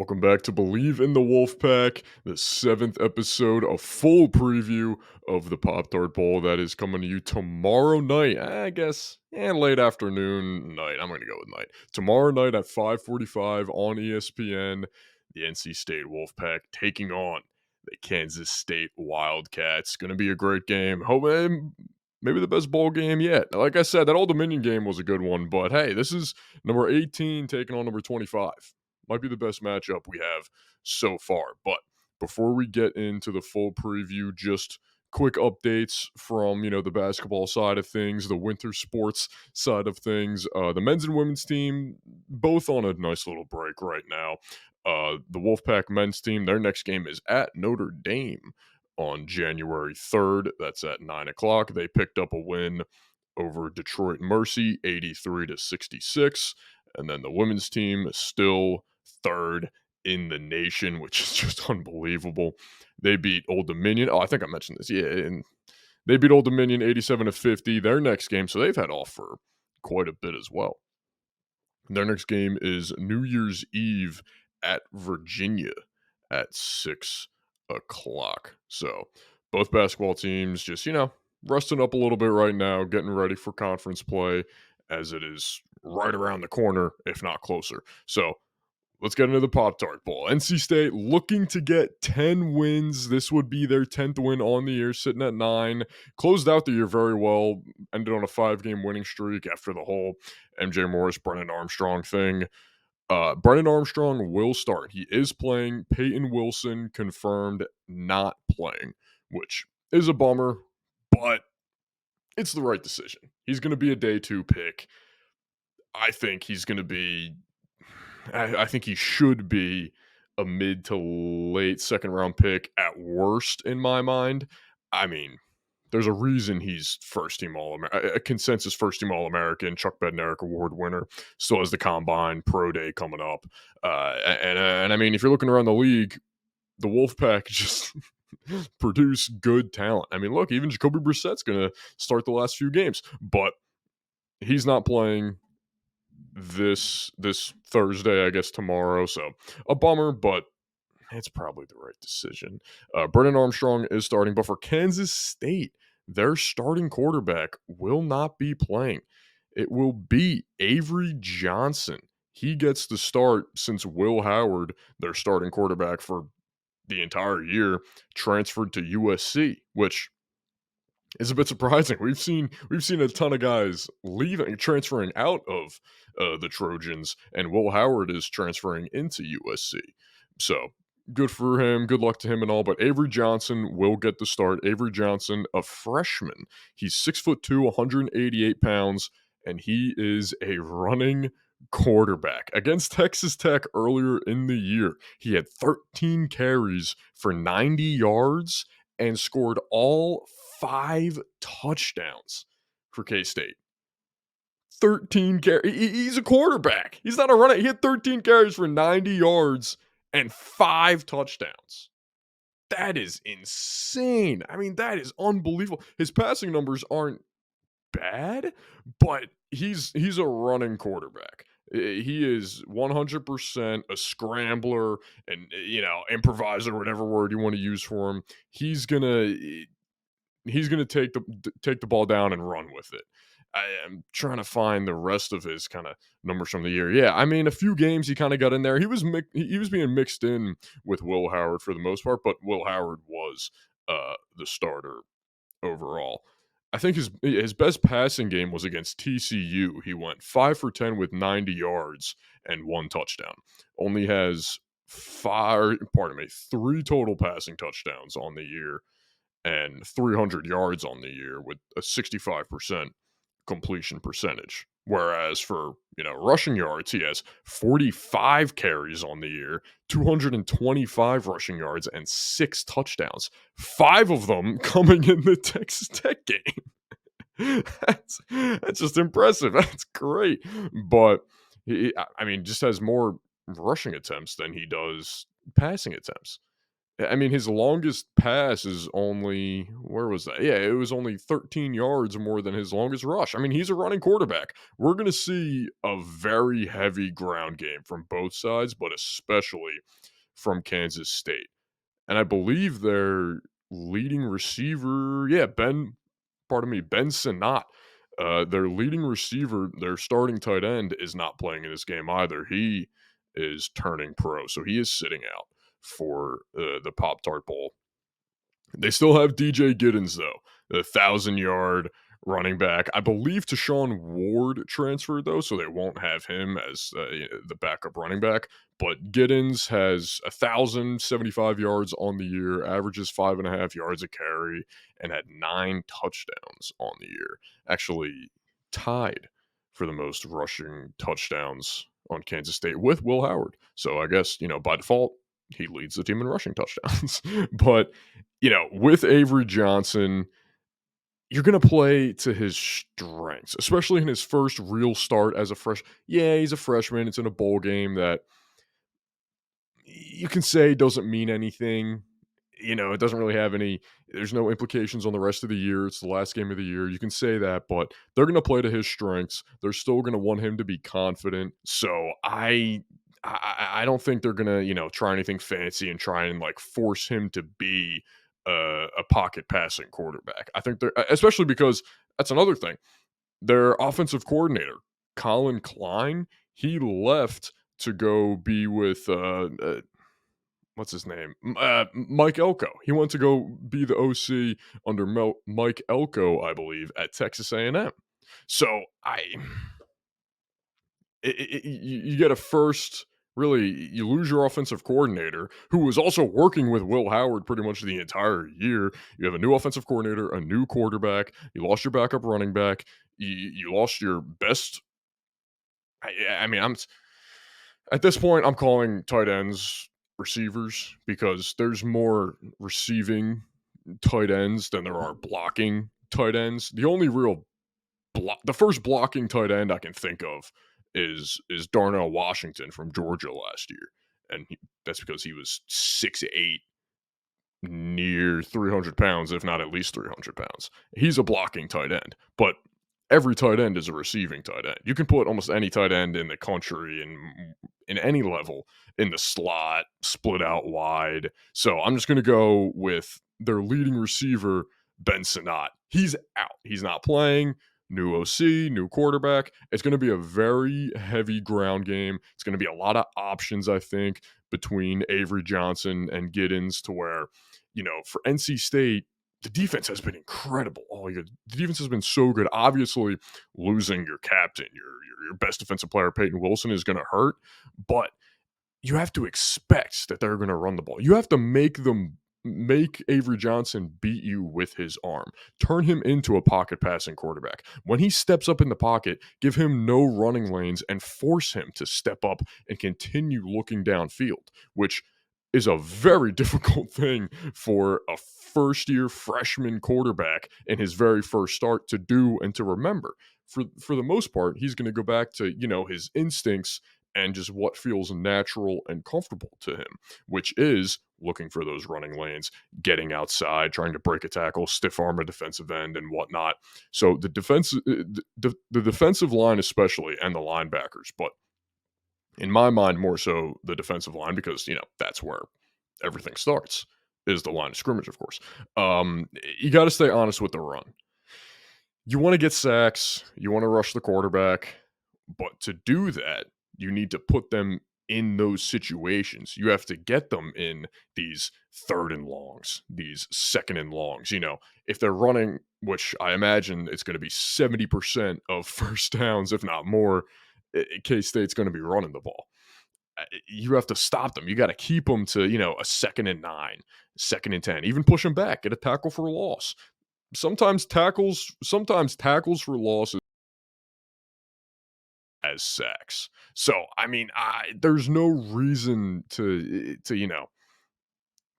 Welcome back to Believe in the Wolfpack, the seventh episode, a full preview of the Pop-Tart Bowl that is coming to you tomorrow night. I guess, late afternoon, night. I'm going to go with night. Tomorrow night at 5:45 on ESPN, the NC State Wolfpack taking on the Kansas State Wildcats. Going to be a great game. Maybe the best bowl game yet. Like I said, that Old Dominion game was a good one, but hey, this is number 18 taking on number 25. Might be the best matchup we have so far. But before we get into the full preview, just quick updates from the basketball side of things, the winter sports side of things. The men's and women's team both on a nice little break right now. The Wolfpack men's team, their next game is at Notre Dame on January 3rd. That's at 9 o'clock. They picked up a win over Detroit Mercy, 83-66. And then the women's team is still third in the nation, which is just unbelievable. They beat Old Dominion. Oh, I think I mentioned this. Yeah, and they beat Old Dominion 87-50. Their next game, so they've had off for quite a bit as well. Their next game is New Year's Eve at Virginia at 6 o'clock. So both basketball teams just, resting up a little bit right now, getting ready for conference play as it is right around the corner, if not closer. So let's get into the Pop-Tart Bowl. NC State looking to get 10 wins. This would be their 10th win on the year, sitting at 9. Closed out the year very well. Ended on a 5-game winning streak after the whole MJ Morris, Brennan Armstrong thing. Brennan Armstrong will start. He is playing. Peyton Wilson confirmed not playing, which is a bummer, but it's the right decision. He's going to be a day 2 pick. I think he's going to be... I think he should be a mid to late second round pick at worst in my mind. I mean, there's a reason he's first team a consensus first team All-American, Chuck Bednarik Award winner. Still has the Combine Pro Day coming up. And I mean, if you're looking around the league, the Wolfpack just produce good talent. I mean, look, even Jacoby Brissett's going to start the last few games, but he's not playing this Thursday, I guess tomorrow. So a bummer, but it's probably the right decision. Brennan Armstrong is starting, but for Kansas State, their starting quarterback will not be playing. It will be Avery Johnson. He gets the start since Will Howard, their starting quarterback for the entire year, transferred to USC, which is a bit surprising. We've seen a ton of guys transferring out of the Trojans, and Will Howard is transferring into USC. So good for him. Good luck to him and all. But Avery Johnson will get the start. Avery Johnson, a freshman. He's 6'2", 188 pounds, and he is a running quarterback. Against Texas Tech earlier in the year, he had 13 carries for 90 yards and scored all 5 touchdowns for K-State. 13 carries. He's a quarterback. He's not a runner. He had 13 carries for 90 yards and 5 touchdowns. That is insane. I mean, that is unbelievable. His passing numbers aren't bad, but he's a running quarterback. He is 100% a scrambler and, improviser, whatever word you want to use for him. He's gonna take the ball down and run with it. I am trying to find the rest of his kind of numbers from the year. Yeah, I mean, a few games he kind of got in there. He was being mixed in with Will Howard for the most part, but Will Howard was the starter overall. I think his best passing game was against TCU. He went 5 for 10 with 90 yards and 1 touchdown. Only has 3 total passing touchdowns on the year and 300 yards on the year with a 65% completion percentage. Whereas for, rushing yards, he has 45 carries on the year, 225 rushing yards, and 6 touchdowns. 5 of them coming in the Texas Tech game. That's just impressive. That's great. But, he just has more rushing attempts than he does passing attempts. I mean, his longest pass is only where was that? Yeah, it was only 13 yards more than his longest rush. I mean, he's a running quarterback. We're going to see a very heavy ground game from both sides, but especially from Kansas State. And I believe their leading receiver, yeah, Ben Sinnott, their leading receiver, their starting tight end, is not playing in this game either. He is turning pro, so he is sitting out for the Pop Tart Bowl. They still have DJ Giddens, though, the 1,000-yard running back. I believe Tashawn Ward transferred, though, so they won't have him as the backup running back. But Giddens has 1,075 yards on the year, averages 5.5 yards a carry, and had 9 touchdowns on the year. Actually, tied for the most rushing touchdowns on Kansas State with Will Howard. So I guess, by default, he leads the team in rushing touchdowns. But with Avery Johnson, you're going to play to his strengths, especially in his first real start as a fresh. Yeah, he's a freshman. It's in a bowl game that you can say doesn't mean anything. It doesn't really have any. There's no implications on the rest of the year. It's the last game of the year. You can say that, but they're going to play to his strengths. They're still going to want him to be confident. So I don't think they're going to try anything fancy and try and like force him to be a pocket passing quarterback. I think they're especially because that's another thing. Their offensive coordinator, Colin Klein, he left to go be with what's his name? Mike Elko. He went to go be the OC under Mike Elko, I believe, at Texas A&M. So you get a first. Really, you lose your offensive coordinator, who was also working with Will Howard pretty much the entire year. You have a new offensive coordinator, a new quarterback. You lost your backup running back. You lost your best. I mean, I'm at this point, I'm calling tight ends receivers because there's more receiving tight ends than there are blocking tight ends. The only real the first blocking tight end I can think of is Darnell Washington from Georgia last year, and that's because he was 6'8", near 300 pounds, if not at least 300 pounds. He's a blocking tight end, but every tight end is a receiving tight end. You can put almost any tight end in the country in any level in the slot, split out wide. So I'm just going to go with their leading receiver, Ben Sinnott. He's out. He's not playing. New OC, new quarterback. It's going to be a very heavy ground game. It's going to be a lot of options, I think, between Avery Johnson and Giddens to where, for NC State, the defense has been incredible all year. The defense has been so good. Obviously, losing your captain, your best defensive player, Peyton Wilson, is going to hurt, but you have to expect that they're going to run the ball. You have to make Avery Johnson beat you with his arm. Turn him into a pocket passing quarterback. When he steps up in the pocket, give him no running lanes and force him to step up and continue looking downfield, which is a very difficult thing for a first-year freshman quarterback in his very first start to do and to remember. For the most part, he's going to go back to, his instincts and just what feels natural and comfortable to him, which is looking for those running lanes, getting outside, trying to break a tackle, stiff arm a defensive end, and whatnot. So the defensive line especially, and the linebackers, but in my mind, more so the defensive line because that's where everything starts. Is the line of scrimmage, of course. You got to stay honest with the run. You want to get sacks, you want to rush the quarterback, but to do that, you need to put them in those situations. You have to get them in these third and longs, these second and longs. If they're running, which I imagine it's going to be 70% of first downs, if not more, K-State's going to be running the ball. You have to stop them. You got to keep them to, a 2nd and 9, 2nd and 10, even push them back, get a tackle for a loss. Sometimes tackles for losses as sacks. So, I mean, there's no reason to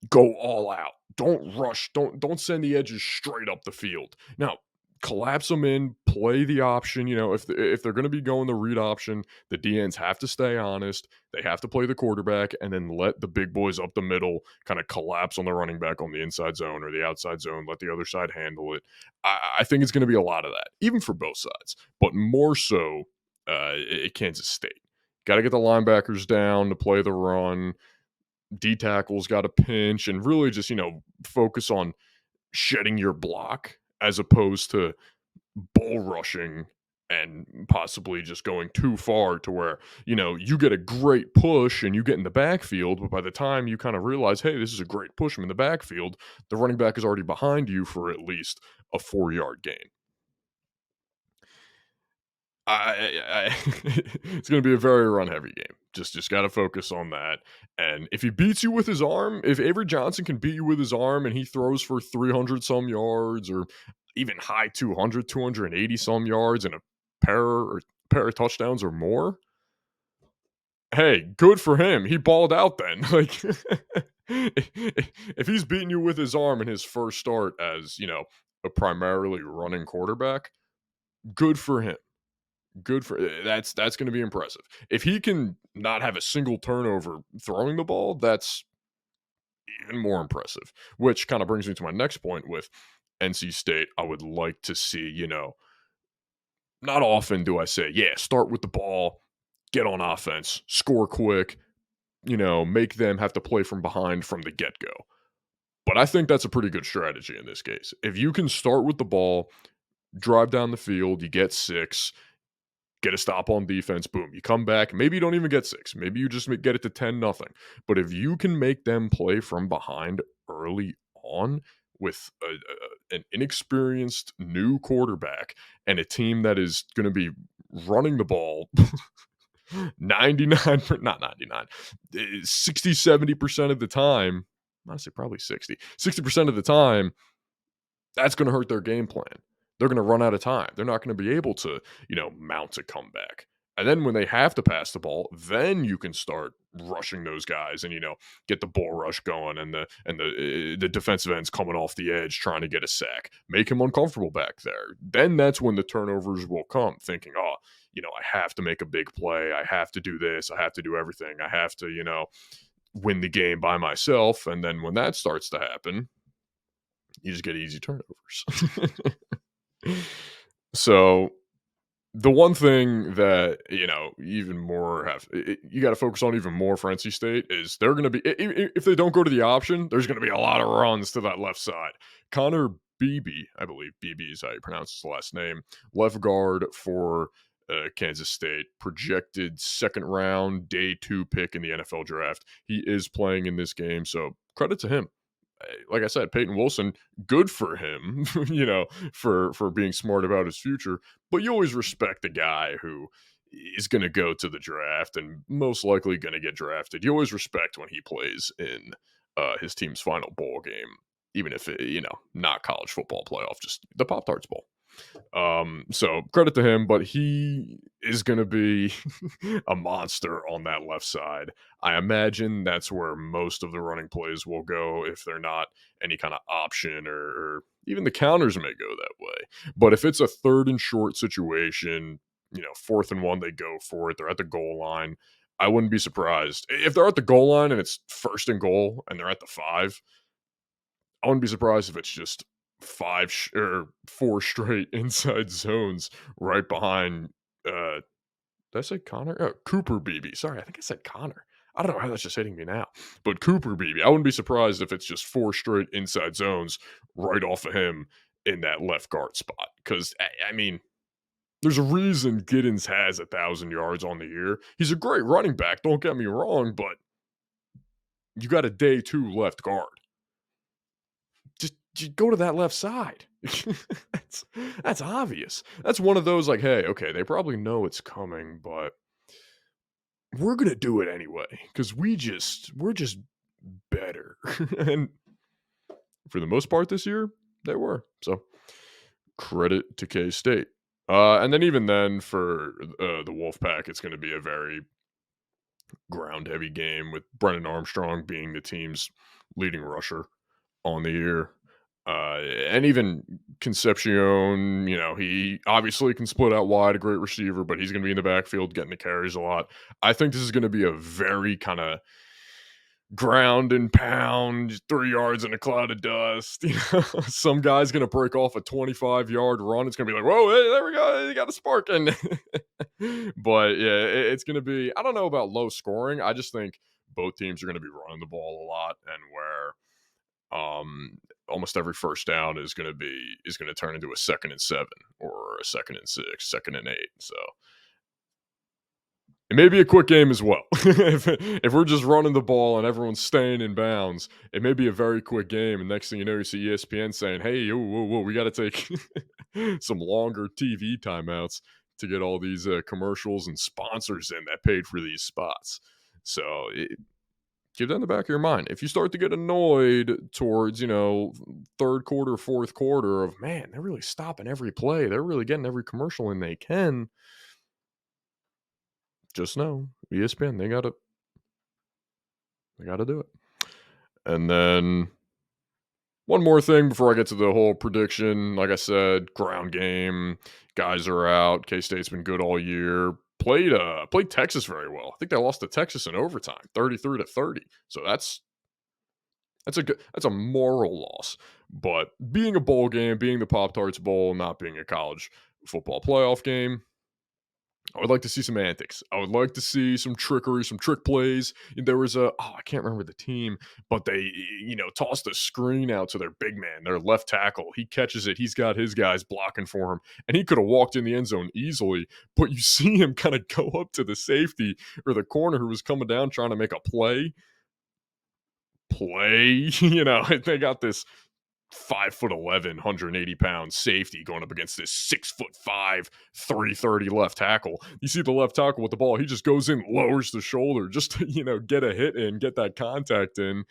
go all out. Don't rush. Don't send the edges straight up the field. Now, collapse them in, play the option. If they're going to be going the read option, the DNs have to stay honest. They have to play the quarterback, and then let the big boys up the middle kind of collapse on the running back on the inside zone or the outside zone. Let the other side handle it. I think it's going to be a lot of that, even for both sides, but more so at Kansas State. Got to get the linebackers down to play the run. D tackles got to pinch and really just focus on shedding your block as opposed to bull rushing and possibly just going too far to where, you get a great push and you get in the backfield, but by the time you kind of realize, hey, this is a great push from in the backfield, the running back is already behind you for at least a 4-yard gain. It's going to be a very run heavy game. Just got to focus on that. And if he beats you with his arm, if Avery Johnson can beat you with his arm and he throws for 300 some yards or even high 200, 280 some yards and a pair of touchdowns or more, hey, good for him. He balled out then. Like if he's beating you with his arm in his first start as, a primarily running quarterback, good for him. That's going to be impressive. If he can not have a single turnover throwing the ball, that's even more impressive. Which kind of brings me to my next point with NC State. I would like to see, not often do I say, yeah, start with the ball, get on offense, score quick, make them have to play from behind from the get-go. But I think that's a pretty good strategy in this case. If you can start with the ball, drive down the field, you get 6, get a stop on defense, boom, you come back, maybe you don't even get 6, maybe you just get it to 10-0. But if you can make them play from behind early on with an inexperienced new quarterback and a team that is going to be running the ball 99, not 99, 60, 70% of the time, honestly, probably 60% of the time, that's going to hurt their game plan. They're going to run out of time. They're not going to be able to, mount a comeback. And then when they have to pass the ball, then you can start rushing those guys and get the bull rush going and the defensive ends coming off the edge trying to get a sack. Make him uncomfortable back there. Then that's when the turnovers will come, thinking, oh, I have to make a big play. I have to do this. I have to do everything. I have to, win the game by myself. And then when that starts to happen, you just get easy turnovers. So the one thing that even more you got to focus on even more for NC State is they're going to be, if they don't go to the option, there's going to be a lot of runs to that left side. Connor Beebe, I believe Beebe is how you pronounce his last name, left guard for Kansas State, projected second round day 2 pick in the NFL draft. He is playing in this game, so credit to him. Like I said, Peyton Wilson, good for him, for being smart about his future. But you always respect a guy who is going to go to the draft and most likely going to get drafted. You always respect when he plays in his team's final bowl game, even if not college football playoff, just the Pop-Tarts Bowl. So credit to him, but he is going to be a monster on that left side. I imagine that's where most of the running plays will go if they're not any kind of option or even the counters may go that way. But if it's a 3rd and short situation, 4th and 1, they go for it. They're at the goal line. I wouldn't be surprised if they're at the goal line and it's 1st and goal and they're at the 5. I wouldn't be surprised if it's just 4 straight inside zones right behind. Did I say Connor? Cooper Beebe. Sorry, I think I said Connor. I don't know how that's just hitting me now. But Cooper Beebe, I wouldn't be surprised if it's just 4 straight inside zones right off of him in that left guard spot. Because, I mean, there's a reason Giddens has 1,000 yards on the year. He's a great running back, don't get me wrong, but you got a day 2 left guard. Just go to that left side. that's obvious. That's one of those like, hey, okay, they probably know it's coming, but we're gonna do it anyway because we're just better. And for the most part this year, they were. So credit to K-State. And then even then for the Wolfpack, it's going to be a very ground-heavy game with Brennan Armstrong being the team's leading rusher on the year. And even Concepcion, he obviously can split out wide, a great receiver, but he's going to be in the backfield getting the carries a lot. I think this is going to be a very kind of ground and pound, 3 yards in a cloud of dust. Some guy's going to break off a 25-yard run. It's going to be like, whoa, hey, there we go. You got a spark. And but yeah, it's going to be, I don't know about low scoring. I just think both teams are going to be running the ball a lot, and where almost every first down is going to turn into a 2nd and 7 or a 2nd and 6, 2nd and 8. So it may be a quick game as well. if we're just running the ball and everyone's staying in bounds, it may be a very quick game. And next thing you know, you see ESPN saying, "Hey, whoa, whoa, we got to take some longer TV timeouts to get all these commercials and sponsors in that paid for these spots." So keep that in the back of your mind. If you start to get annoyed towards, third quarter, fourth quarter of, man, they're really stopping every play. They're really getting every commercial in they can. Just know, ESPN, they gotta do it. And then one more thing before I get to the whole prediction. Like I said, ground game, guys are out. K-State's been good all year. Played Texas very well. I think they lost to Texas in overtime, 33-30. So that's a moral loss. But being a bowl game, being the Pop-Tarts Bowl, not being a college football playoff game, I would like to see some antics. I would like to see some trickery, some trick plays. There was I can't remember the team, but they, tossed a screen out to their big man, their left tackle. He catches it. He's got his guys blocking for him, and he could have walked in the end zone easily. But you see him kind of go up to the safety or the corner who was coming down trying to make a play. They got this 5'11", 180-pound safety going up against this 6'5", 330 left tackle. You see the left tackle with the ball, he just goes in, lowers the shoulder just to, get a hit in, get that contact in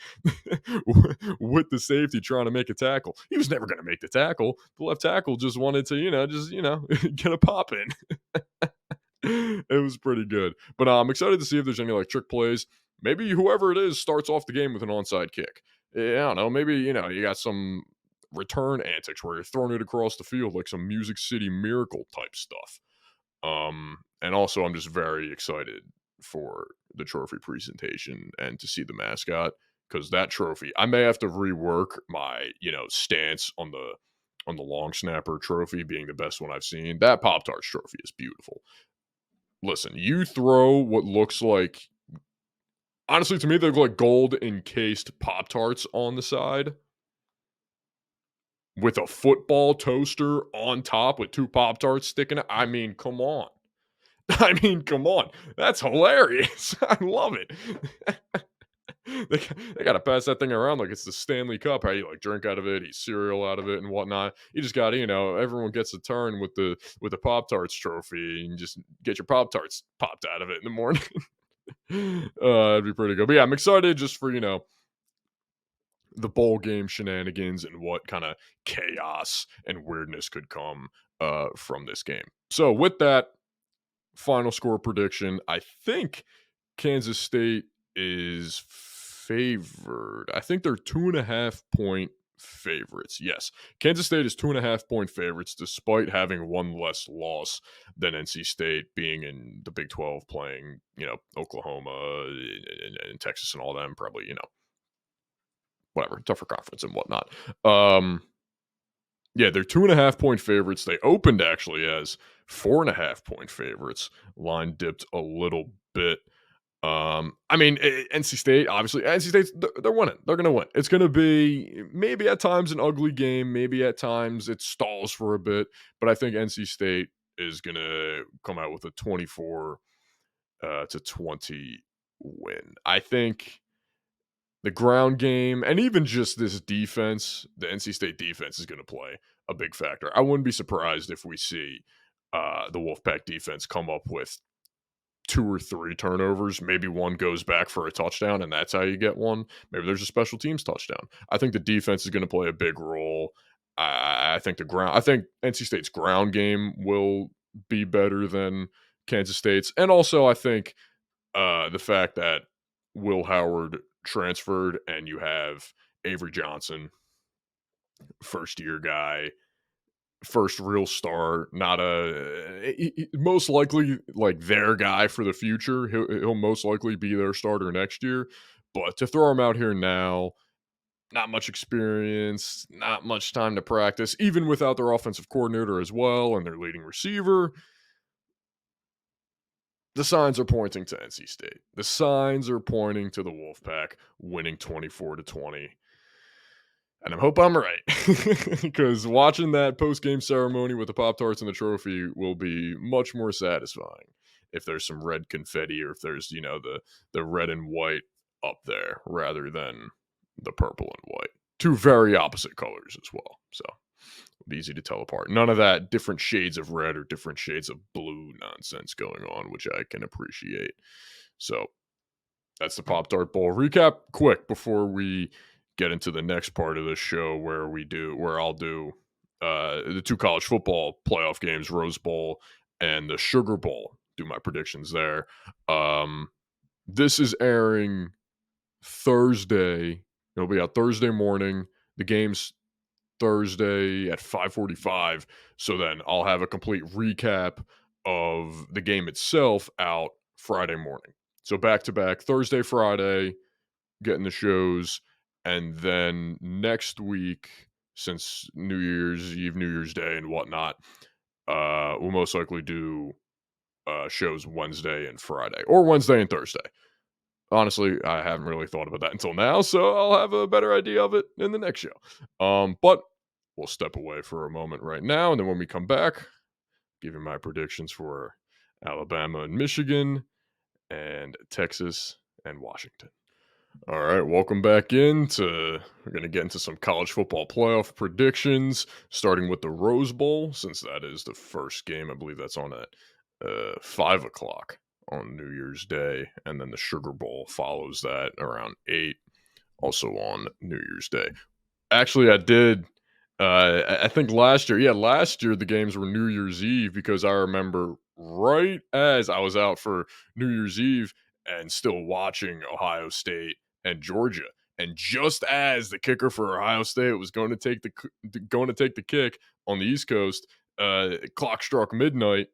with the safety trying to make a tackle. He was never going to make the tackle. The left tackle just wanted to, get a pop in. It was pretty good. But I'm excited to see if there's any like trick plays. Maybe whoever it is starts off the game with an onside kick. I don't know. Maybe, you got some return antics where you're throwing it across the field like some Music City Miracle type stuff. And also, I'm just very excited for the trophy presentation and to see the mascot, because that trophy, I may have to rework my, stance on the long snapper trophy being the best one I've seen. That Pop-Tarts trophy is beautiful. Listen, you throw what looks like, honestly, to me, they look like gold encased Pop-Tarts on the side with a football toaster on top with 2 Pop-Tarts sticking out. I mean, come on. Come on. That's hilarious. I love it. They got to pass that thing around like it's the Stanley Cup. How you like drink out of it, eat cereal out of it, and whatnot. You just got to, everyone gets a turn with the Pop-Tarts trophy, and just get your Pop-Tarts popped out of it in the morning. It'd be pretty good. But yeah, I'm excited just for, the bowl game shenanigans and what kind of chaos and weirdness could come from this game. So with that, final score prediction, I think Kansas State is favored. I think they're 2.5-point favorites. Yes, Kansas State is 2.5-point favorites, despite having one less loss than NC State, being in the Big 12, playing, Oklahoma and Texas and all them, probably, whatever, tougher conference and whatnot. Yeah, they're 2.5-point favorites. They opened actually as 4.5-point favorites. Line dipped a little bit. NC State, obviously, NC State's, they're winning. They're going to win. It's going to be maybe at times an ugly game. Maybe at times it stalls for a bit. But I think NC State is going to come out with a 24-20 win. I think the ground game and even just this defense, the NC State defense is going to play a big factor. I wouldn't be surprised if we see the Wolfpack defense come up with 2 or 3 turnovers. Maybe one goes back for a touchdown, and that's how you get one. Maybe there's a special teams touchdown. I think the defense is going to play a big role. I think NC State's ground game will be better than Kansas State's, and also I think the fact that Will Howard transferred and you have Avery Johnson first year guy, first real start, not most likely like their guy for the future. He'll most likely be their starter next year. But to throw him out here now, not much experience, not much time to practice, even without their offensive coordinator as well and their leading receiver. The signs are pointing to NC State. The signs are pointing to the Wolfpack winning 24-20. And I hope I'm right, because watching that post-game ceremony with the Pop-Tarts and the trophy will be much more satisfying if there's some red confetti or if there's, the red and white up there rather than the purple and white. Two very opposite colors as well. So it'll be easy to tell apart. None of that different shades of red or different shades of blue nonsense going on, which I can appreciate. So that's the Pop-Tart Bowl recap. Quick before we get into the next part of the show where I'll do the two college football playoff games, Rose Bowl and the Sugar Bowl. Do my predictions there. This is airing Thursday. It'll be out Thursday morning. The game's Thursday at 5:45. So then I'll have a complete recap of the game itself out Friday morning. So back to back, Thursday, Friday, getting the shows. And then next week, since New Year's Eve, New Year's Day, and whatnot, we'll most likely do shows Wednesday and Friday, or Wednesday and Thursday. Honestly, I haven't really thought about that until now, so I'll have a better idea of it in the next show. But we'll step away for a moment right now, and then when we come back, give you my predictions for Alabama and Michigan, and Texas and Washington. All right, welcome back in. We're going to get into some college football playoff predictions, starting with the Rose Bowl, since that is the first game. I believe that's on at 5 o'clock on New Year's Day, and then the Sugar Bowl follows that around 8, also on New Year's Day. Actually, I did. I think last year the games were New Year's Eve, because I remember right as I was out for New Year's Eve and still watching Ohio State and Georgia, and just as the kicker for Ohio State was going to take the kick on the East Coast, clock struck midnight.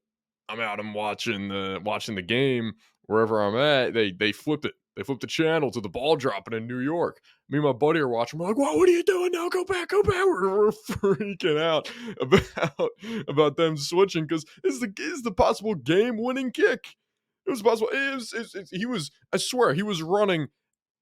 I'm out. I'm watching the game wherever I'm at. They flipped it. They flipped the channel to the ball dropping in New York. Me and my buddy are watching. We're like, "What are you doing now? Go back, go back!" We're freaking out about them switching, because this is the possible game-winning kick. It was possible. He was. I swear, he was running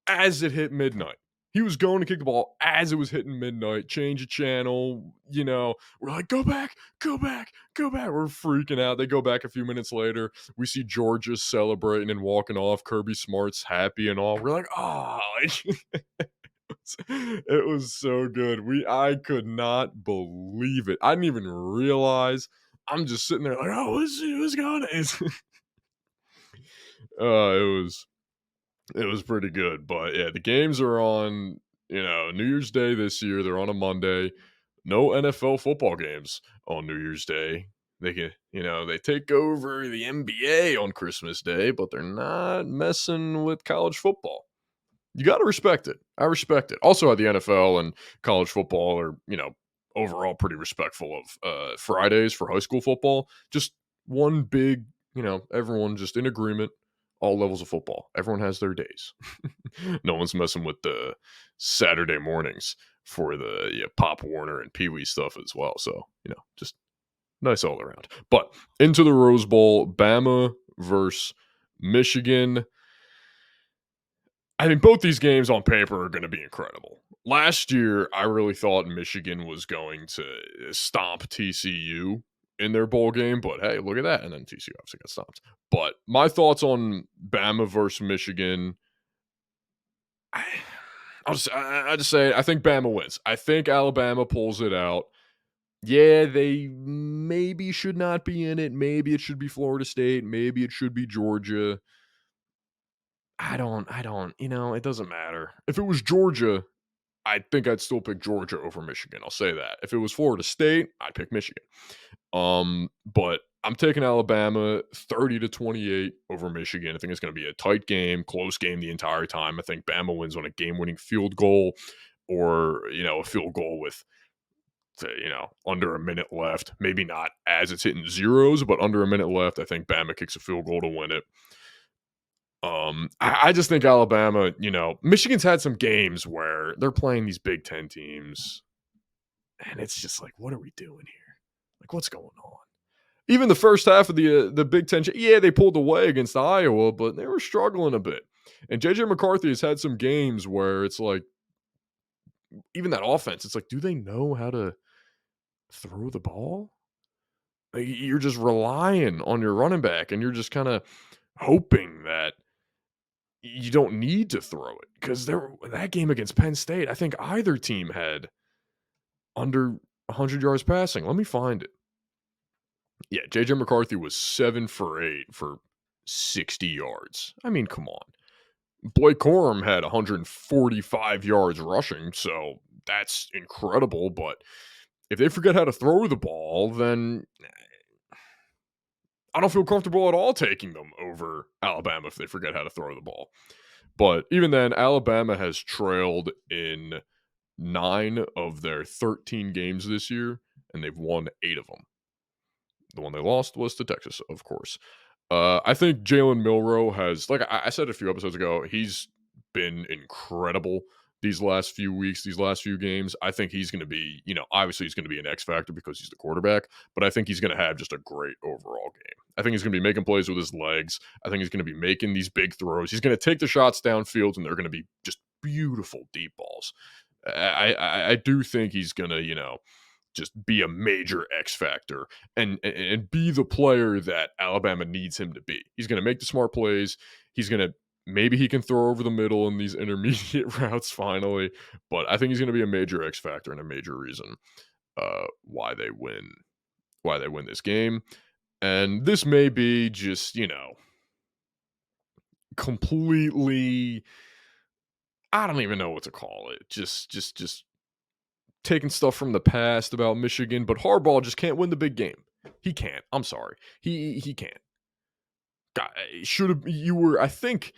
as it hit midnight. He was going to kick the ball as it was hitting midnight. Change the channel. We're like, "Go back, go back, go back." We're freaking out. They go back a few minutes later. We see Georgia celebrating and walking off. Kirby Smart's happy and all. We're like, "Oh." It was so good. I could not believe it. I didn't even realize. I'm just sitting there like, "Oh, what's going on?" It was pretty good. But yeah, the games are on, New Year's Day this year. They're on a Monday. No NFL football games on New Year's Day. They take over the NBA on Christmas Day, but they're not messing with college football. You got to respect it. I respect it. Also, the NFL and college football are, overall pretty respectful of Fridays for high school football. Just one big, everyone just in agreement, all levels of football. Everyone has their days. No one's messing with the Saturday mornings for the Pop Warner and Pee Wee stuff as well. So, just nice all around. But into the Rose Bowl, Bama versus Michigan. I mean, both these games on paper are going to be incredible. Last year, I really thought Michigan was going to stomp TCU in their bowl game, but hey, look at that. And then TCU obviously got stomped. But my thoughts on Bama versus Michigan, I just say I think Bama wins. I think Alabama pulls it out. Yeah, they maybe should not be in it. Maybe it should be Florida State. Maybe it should be Georgia. I don't, it doesn't matter. If it was Georgia, I think I'd still pick Georgia over Michigan. I'll say that. If it was Florida State, I'd pick Michigan. But I'm taking Alabama 30-28 over Michigan. I think it's going to be a tight game, close game the entire time. I think Bama wins on a game-winning field goal, or a field goal with under a minute left. Maybe not as it's hitting zeros, but under a minute left, I think Bama kicks a field goal to win it. I just think Alabama, Michigan's had some games where they're playing these Big Ten teams, and it's just like, what are we doing here? Like, what's going on? Even the first half of the Big Ten, yeah, they pulled away against Iowa, but they were struggling a bit. And JJ McCarthy has had some games where it's like, even that offense, it's like, do they know how to throw the ball? Like, you're just relying on your running back, and you're just kind of hoping that you don't need to throw it, because that game against Penn State, I think either team had under 100 yards passing. Let me find it. Yeah, JJ McCarthy was 7 for 8 for 60 yards. I mean, come on. Blake Corum had 145 yards rushing, so that's incredible. But if they forget how to throw the ball, then I don't feel comfortable at all taking them over Alabama if they forget how to throw the ball. But even then, Alabama has trailed in 9 of their 13 games this year, and they've won 8 of them. The one they lost was to Texas, of course. I think Jalen Milroe has, like I said a few episodes ago, he's been incredible these last few weeks, these last few games. I think he's going to be, obviously he's going to be an X factor because he's the quarterback, but I think he's going to have just a great overall game. I think he's going to be making plays with his legs. I think he's going to be making these big throws. He's going to take the shots downfield, and they're going to be just beautiful deep balls. I do think he's going to, just be a major X factor and be the player that Alabama needs him to be. He's going to make the smart plays. He's going to, maybe he can throw over the middle in these intermediate routes finally, but I think he's going to be a major X factor and a major reason why they win this game. And this may be just, completely, I don't even know what to call it. Just taking stuff from the past about Michigan, but Harbaugh just can't win the big game. He can't. I'm sorry. He can't. God, you were, I think,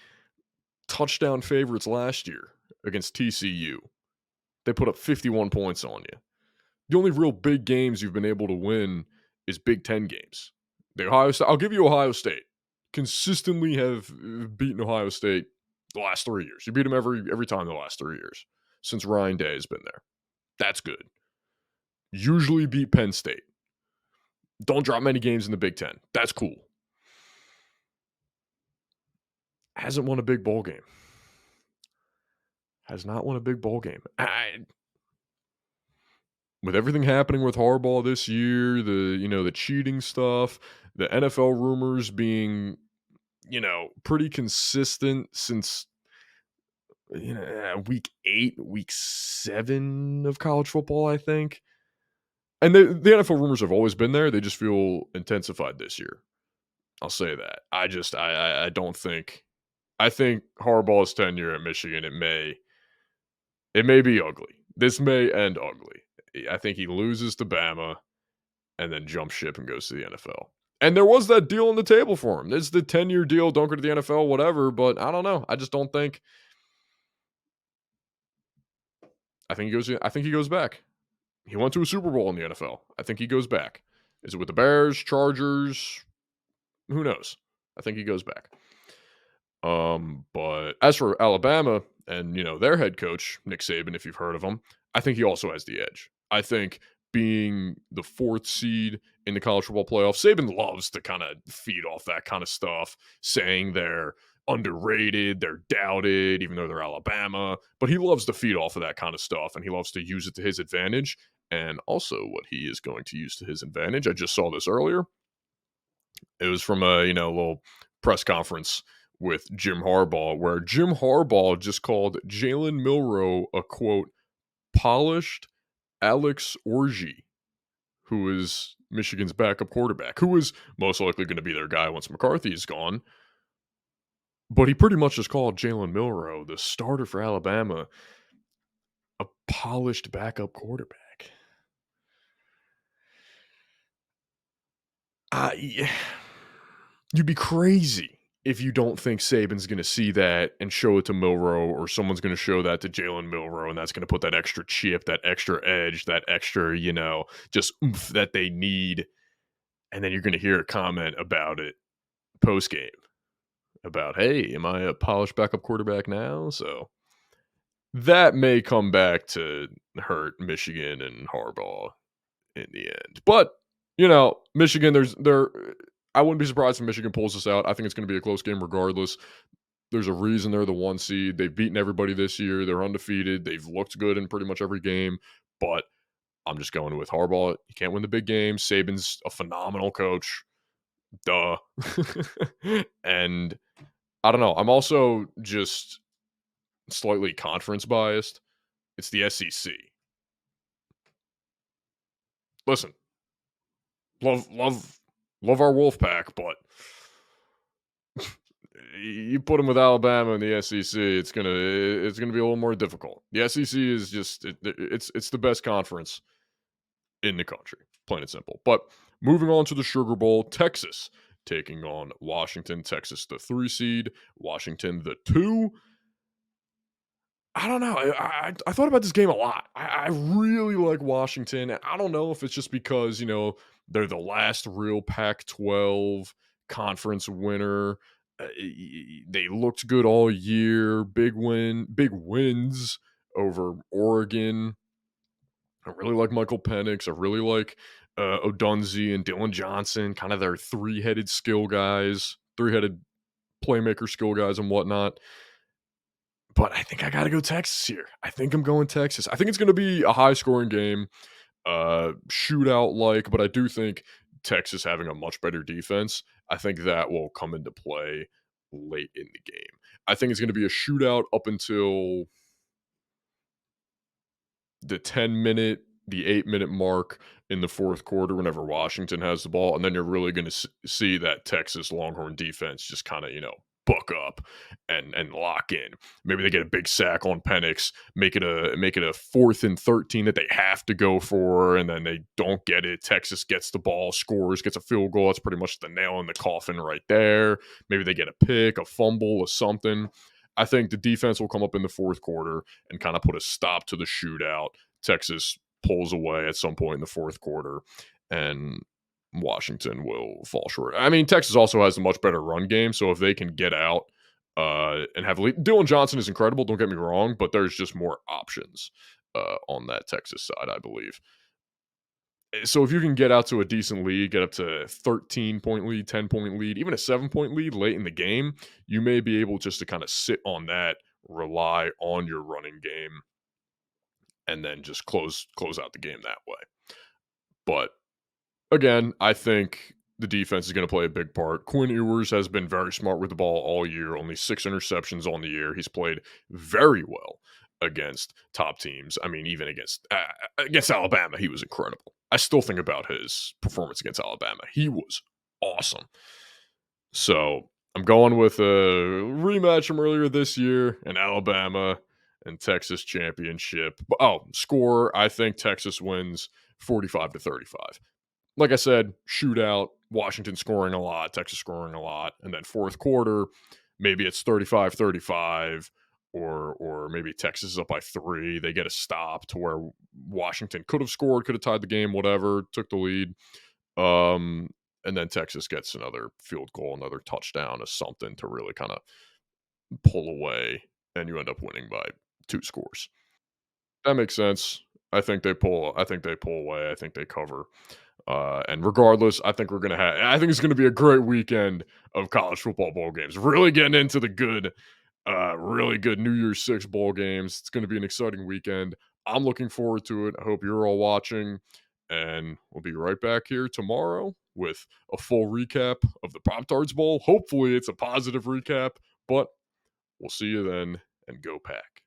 touchdown favorites last year against TCU. They put up 51 points on you. The only real big games you've been able to win is Big Ten games. I'll give you Ohio State. Consistently have beaten Ohio State the last 3 years. You beat them every time the last 3 years since Ryan Day has been there. That's good. Usually beat Penn State. Don't drop many games in the Big Ten. That's cool. Hasn't won a big bowl game. Has not won a big bowl game. With everything happening with Harbaugh this year, the cheating stuff, the NFL rumors being, pretty consistent since week 8, week 7 of college football, I think. And the NFL rumors have always been there. They just feel intensified this year. I'll say that. I don't think. I think Harbaugh's tenure at Michigan, it may be ugly. This may end ugly. I think he loses to Bama and then jumps ship and goes to the NFL. And there was that deal on the table for him. It's the 10-year deal. Don't go to the NFL, whatever. But I don't know. I just don't think. I think he goes back. He went to a Super Bowl in the NFL. I think he goes back. Is it with the Bears, Chargers? Who knows? I think he goes back. But as for Alabama and, their head coach, Nick Saban, if you've heard of him, I think he also has the edge. I think being the 4th seed in the college football playoff, Saban loves to kind of feed off that kind of stuff, saying they're underrated, they're doubted, even though they're Alabama. But he loves to feed off of that kind of stuff, and he loves to use it to his advantage. And also what he is going to use to his advantage, I just saw this earlier. It was from a, little press conference with Jim Harbaugh, where Jim Harbaugh just called Jalen Milroe a, quote, polished Alex Orji, who is Michigan's backup quarterback, who is most likely going to be their guy once McCarthy is gone. But he pretty much just called Jalen Milroe, the starter for Alabama, a polished backup quarterback. Yeah. You'd be crazy if you don't think Saban's going to see that and show it to Milrow, or someone's going to show that to Jalen Milrow, and that's going to put that extra chip, that extra edge, that extra, just oomph that they need. And then you're going to hear a comment about it post game about, hey, am I a polished backup quarterback now? So that may come back to hurt Michigan and Harbaugh in the end. But, Michigan, I wouldn't be surprised if Michigan pulls this out. I think it's going to be a close game regardless. There's a reason they're the 1 seed. They've beaten everybody this year. They're undefeated. They've looked good in pretty much every game. But I'm just going with Harbaugh. You can't win the big games. Saban's a phenomenal coach. Duh. And I don't know. I'm also just slightly conference biased. It's the SEC. Listen, love our Wolfpack, but you put them with Alabama in the SEC, it's gonna be a little more difficult. The SEC is just it's the best conference in the country, plain and simple. But moving on to the Sugar Bowl, Texas taking on Washington. Texas the 3 seed, Washington the 2. I don't know. I thought about this game a lot. I really like Washington. I don't know if it's just because, they're the last real Pac 12 conference winner. They looked good all year. Big wins over Oregon. I really like Michael Penix. I really like Odunze and Dylan Johnson, kind of their three-headed playmaker skill guys and whatnot. But I think I got to go Texas here. I think I'm going Texas. I think it's going to be a high-scoring game, shootout-like, but I do think Texas having a much better defense, I think that will come into play late in the game. I think it's going to be a shootout up until the 8-minute mark in the fourth quarter whenever Washington has the ball, and then you're really going to see that Texas Longhorn defense just kind of, buck up and lock in. Maybe they get a big sack on Penix, make it a 4th and 13 that they have to go for, and then they don't get it. Texas gets the ball, scores, gets a field goal. That's pretty much the nail in the coffin right there. Maybe they get a pick, a fumble, or something. I think the defense will come up in the fourth quarter and kind of put a stop to the shootout. Texas pulls away at some point in the fourth quarter, and Washington will fall short. I mean, Texas also has a much better run game, so if they can get out and have lead, Dylan Johnson is incredible, don't get me wrong, but there's just more options on that Texas side, I believe. So if you can get out to a decent lead, get up to 13-point lead, 10-point lead, even a 7-point lead late in the game, you may be able just to kind of sit on that, rely on your running game, and then just close out the game that way. But again, I think the defense is going to play a big part. Quinn Ewers has been very smart with the ball all year, only 6 interceptions on the year. He's played very well against top teams. I mean, even against Alabama, he was incredible. I still think about his performance against Alabama. He was awesome. So I'm going with a rematch from earlier this year in Alabama and Texas championship. Score, I think Texas wins 45-35. Like I said, shootout, Washington scoring a lot, Texas scoring a lot, and then fourth quarter, maybe it's 35-35, or maybe Texas is up by 3. They get a stop to where Washington could have scored, could have tied the game, whatever, took the lead. And then Texas gets another field goal, another touchdown, or something to really kind of pull away, and you end up winning by 2 scores. That makes sense. I think they pull away. I think they cover. And regardless, I think it's going to be a great weekend of college football bowl games. Really getting into the really good New Year's 6 bowl games. It's going to be an exciting weekend. I'm looking forward to it. I hope you're all watching, and we'll be right back here tomorrow with a full recap of the Pop-Tarts Bowl. Hopefully it's a positive recap, but we'll see you then, and go Pack.